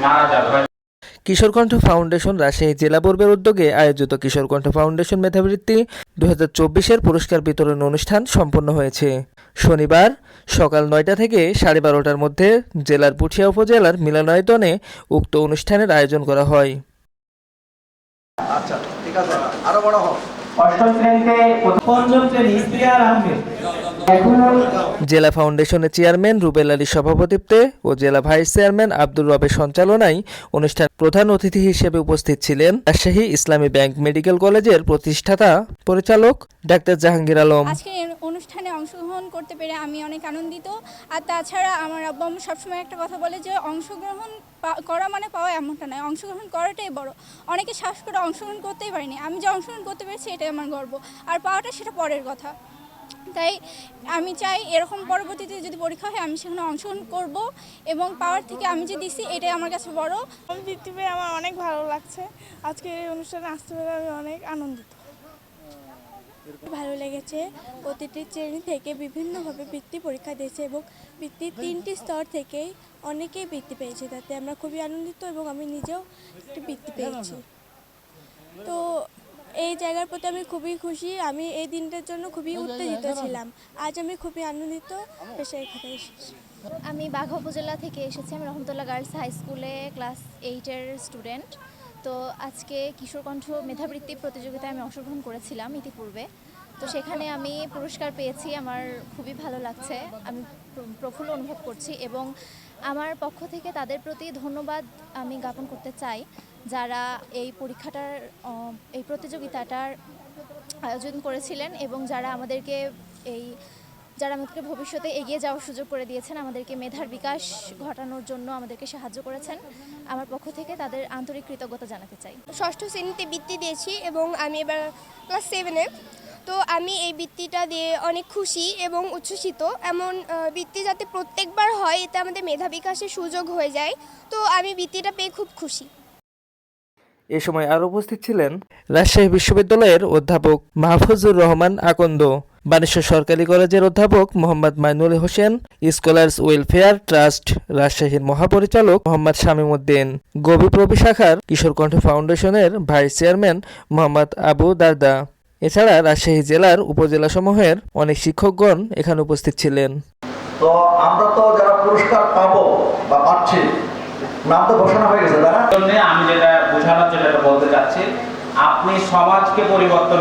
মারা যাবে। কিশোর কণ্ঠ ফাউন্ডেশন রাজশাহী জেলা বোর্ডের উদ্যোগে আয়োজিত কিশোর কণ্ঠ ফাউন্ডেশন মেধাবৃত্তি 2024-এর পুরস্কার বিতরণ অনুষ্ঠান সম্পন্ন হয়েছে। শনিবার সকাল 9টা থেকে 12:30টার মধ্যে জেলার পুঠিয়া উপজেলার মিলনায়তনে উক্ত অনুষ্ঠানের আয়োজন করা হয়। আচ্ছা ঠিক আছে, আরো বড় হোক। অষ্টম শ্রেণীতে পঞ্চম শ্রেণী ইফতিয়ার আহমেদ। জেলা ফাউন্ডেশনের চেয়ারম্যান রুবেল আলীর সভাপতিত্বে ও জেলা ভাইস চেয়ারম্যান আব্দুর রবের সঞ্চালনায় অনুষ্ঠান প্রধান অতিথি হিসেবে উপস্থিত ছিলেন রাজশাহী ইসলামী ব্যাংক মেডিকেল কলেজের প্রতিষ্ঠাতা পরিচালক ডাক্তার জাহাঙ্গীর আলম। আজকের অনুষ্ঠানে অংশগ্রহণ করতে পেরে আমি অনেক আনন্দিত। আর তাছাড়া আমার আব্বু আম্মু সবসময় একটা কথা বলে যে অংশগ্রহণ করা মানে পাওয়া এমনটা নয়, অংশগ্রহণ করাটাই বড়। অনেকে সাহস করে অংশগ্রহণ করতেই পারেনি, আমি যে অংশগ্রহণ করতে পেরেছি এটাই আমার গর্ব, আর পাওয়াটা সেটা পরের কথা। তাই আমি চাই এরকম পরবর্তীতে যদি পরীক্ষা হয় আমি সেখানে অংশগ্রহণ করব এবং পাওয়ার থেকে আমি যে দিছি এটাই আমার কাছে বড়। আমি বৃত্তি পেয়ে আমার অনেক ভালো লাগছে। আজকে এই অনুষ্ঠানে আসতে পেরে আমি অনেক আনন্দিত। ভালো লেগেছে। প্রতিটি শ্রেণী থেকে বিভিন্নভাবে বৃত্তি পরীক্ষা দিয়েছে এবং বৃত্তির 3টি স্তর থেকেই অনেকেই বৃত্তি পেয়েছে, তাতে আমরা খুবই আনন্দিত এবং আমি নিজেও একটি বৃত্তি পেয়েছি। তো এই জায়গার প্রতি আমি খুবই খুশি। আমি এই দিনটার জন্য খুবই উত্তেজিত ছিলাম। আজ আমি খুবই আনন্দিত। পেশায় খাতায় এসেছি। আমি বাঘা উপজেলা থেকে এসেছি। আমি রহমতুল্লাহ গার্লস হাই স্কুলে ক্লাস 8-এর স্টুডেন্ট। তো আজকে কিশোর কণ্ঠ মেধাবৃত্তি প্রতিযোগিতায় আমি অংশগ্রহণ করেছিলাম ইতিপূর্বে। তো সেখানে আমি পুরস্কার পেয়েছি, আমার খুবই ভালো লাগছে, আমি প্রফুল্ল অনুভব করছি এবং আমার পক্ষ থেকে তাদের প্রতি ধন্যবাদ আমি জ্ঞাপন করতে চাই যারা এই পরীক্ষাটার এই প্রতিযোগিতাটার আয়োজন করেছিলেন এবং যারা আমাদেরকে ভবিষ্যতে এগিয়ে যাওয়ার সুযোগ করে দিয়েছেন, আমাদেরকে মেধার বিকাশ ঘটানোর জন্য আমাদেরকে সাহায্য করেছেন। আমার পক্ষ থেকে তাদের আন্তরিক কৃতজ্ঞতা জানাতে চাই। ষষ্ঠ শ্রেণীতে বৃত্তি দিয়েছি এবং আমি এবার ক্লাস 7-এ। তো আমি এই বৃত্তিটা দিয়ে অনেক খুশি এবং উচ্ছ্বসিত। এমন বৃত্তি যাতে প্রত্যেকবার হয়, এতে আমাদের মেধা বিকাশের সুযোগ হয়ে যায়। তো আমি বৃত্তিটা পেয়ে খুব খুশি। এ সময় আরও উপস্থিত ছিলেন রাজশাহী বিশ্ববিদ্যালয়ের অধ্যাপক মাহফুজুর রহমান আকন্দ, বানেশ্বর সরকারি কলেজের অধ্যাপক Mohammad Mainul Hossain, scholars welfare trust রাজশাহীর মহাপরিচালক মোহাম্মদ শামীম উদ্দিন, গবিপ্রবি শাখার কিশোর কণ্ঠ ফাউন্ডেশনের ভাইস চেয়ারম্যান মোহাম্মদ আবু দারদা। এছাড়া রাজশাহী জেলার উপজেলাসমূহের অনেক শিক্ষকগণ এখানে উপস্থিত ছিলেন। তো আমরা তো যারা পুরস্কার পাবো বা পাচ্ছি, নাম তো ঘোষণা হয়ে গেছে, তাই না? আমি যেটা বোঝানোর জন্য বলতে চাচ্ছি, আপনি সমাজকে পরিবর্তন